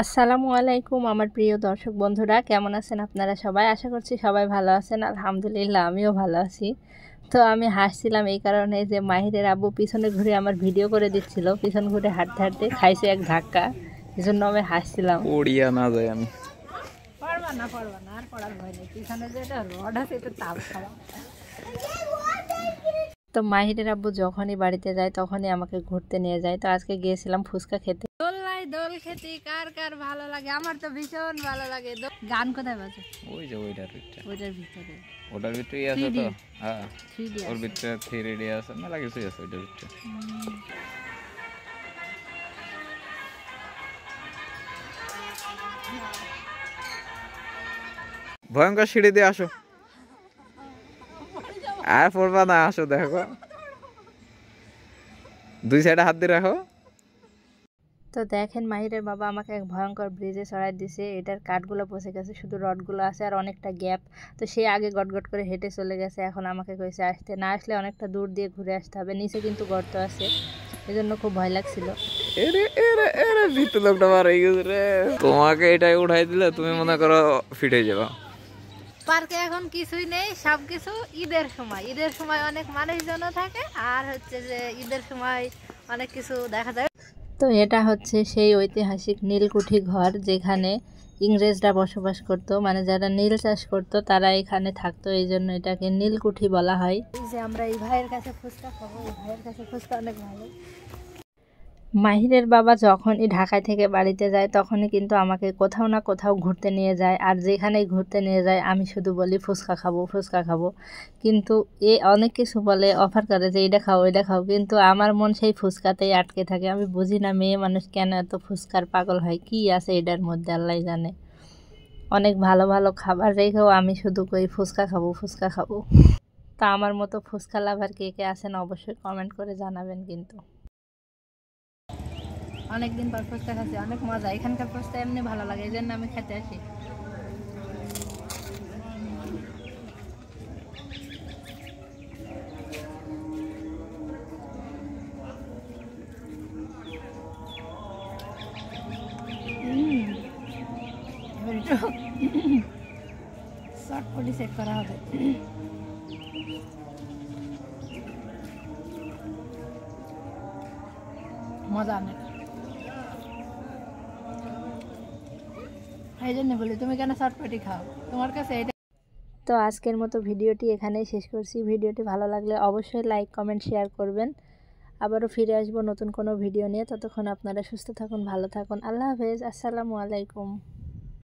আসসালামু আলাইকুম আমার প্রিয় দর্শক বন্ধুরা, কেমন আছেন আপনারা সবাই? আশা করছি সবাই ভালো আছেন। আলহামদুলিল্লাহ আমিও ভালো আছি। তো আমি হাসছিলাম এই কারণে যে মাহিরের আব্বু পিছনে ঘুরে আমার ভিডিও করে দিচ্ছিল, পিছন ঘুরে হাঁটতে হাঁটতে খাইছে এক ধাক্কা, এজন্য আমি হাসছিলাম। পড়িয়া না যাই আমি। পারবা না আর পড়ার ভয় নেই, পিছনে যে এটা রড আছে এটা তাল খাওয়া। তো মাহিরের আব্বু যখনই বাড়িতে যায় তখনই আমাকে ঘুরতে নিয়ে যায়। তো আজকে গিয়েছিলাম ফুচকা খেতে। দোল খেতে কার কার ভালো লাগে? আমার তো ভীষণ ভালো লাগে। গান কোথায় বাজে? ওই যে ওইটার ভিতরে ওটার ভিতরেই আছে তো। হ্যাঁ, ওর ভিতরে 3D আছে, মেলা কিছুই আছে ওইটার ভিতরে। ভয়ঙ্কর সিঁড়ি দিয়ে আসো, আর পড়বা না, আসো দেখো, দুই সাইডে হাত দিয়ে রাখো। তো দেখেন মাহিরের বাবা আমাকে এক ভয়ঙ্কর ব্রিজে চড়াই দিছে। এটার কাঠগুলো পচে গেছে, শুধু রডগুলো আছে আর অনেকটা গ্যাপ। তো সে আগে গটগট করে হেঁটে চলে গেছে, এখন আমাকে কইছে আসতে, না আসলে অনেকটা দূর দিয়ে ঘুরে আসতে হবে। নিচে কিন্তু গর্ত আছে, এজন্য খুব ভয় লাগছিল। তোমাকে এটাই উঠাই দিলে তুমি মনে করো ফিটে যাবা। পার্কে এখন কিছুই নেই, সবকিছু ঈদের সময় অনেক মানুষজন থাকে, আর হচ্ছে যে ঈদের সময় অনেক কিছু দেখা যায়। তো এটা হচ্ছে সেই ঐতিহাসিক নীলকুঠি ঘর, যেখানে ইংরেজরা বসবাস করত, মানে যারা নীল চাষ করত তারা এখানে থাকতো, এই জন্য এটাকে নীলকুঠি বলা হয়। এই যে আমরা এই ভাইয়ের কাছে ফুচকা খাবো, এই ভাইয়ের কাছে ফুচকা অনেক ভালো। মাহিরের বাবা যখনই ঢাকায় থেকে বাড়িতে যায় তখনই কিন্তু আমাকে কোথাও না কোথাও ঘুরতে নিয়ে যায়, আর যেখানেই ঘুরতে নিয়ে যায় আমি শুধু বলি ফুচকা খাবো। কিন্তু এ অনেক কিছু বলে, অফার করে যে এটা খাও ওইটা খাও, কিন্তু আমার মন সেই ফুচকাতেই আটকে থাকে। আমি বুঝি না মেয়ে মানুষ কেন এত ফুচকার পাগল হয়, কি আছে এটার মধ্যে আল্লাহ জানে। অনেক ভালো ভালো খাবার রেখেও আমি শুধু কই ফুচকা খাবো। তা আমার মতো ফুচকা লাভার কে কে আছেন অবশ্যই কমেন্ট করে জানাবেন। কিন্তু অনেকদিন পর ফুচকা খাচ্ছি, অনেক মজা। এখানকার ফুচকা এমনি ভালো লাগে, এই জন্য আমি খেতে আসি। চটপটি চেক করা হবে। মজা অনেক, এই জন্য বলি তুমি কেন চটপটি খাও, তোমার কাছে এটা। তো আজকের মতো ভিডিওটি এখানেই শেষ করছি। ভিডিওটি ভালো লাগলে অবশ্যই লাইক কমেন্ট শেয়ার করবেন। আবারও ফিরে আসবো নতুন কোনো ভিডিও নিয়ে। ততক্ষণ আপনারা সুস্থ থাকুন, ভালো থাকুন। আল্লাহ হাফেজ, আসসালামু আলাইকুম।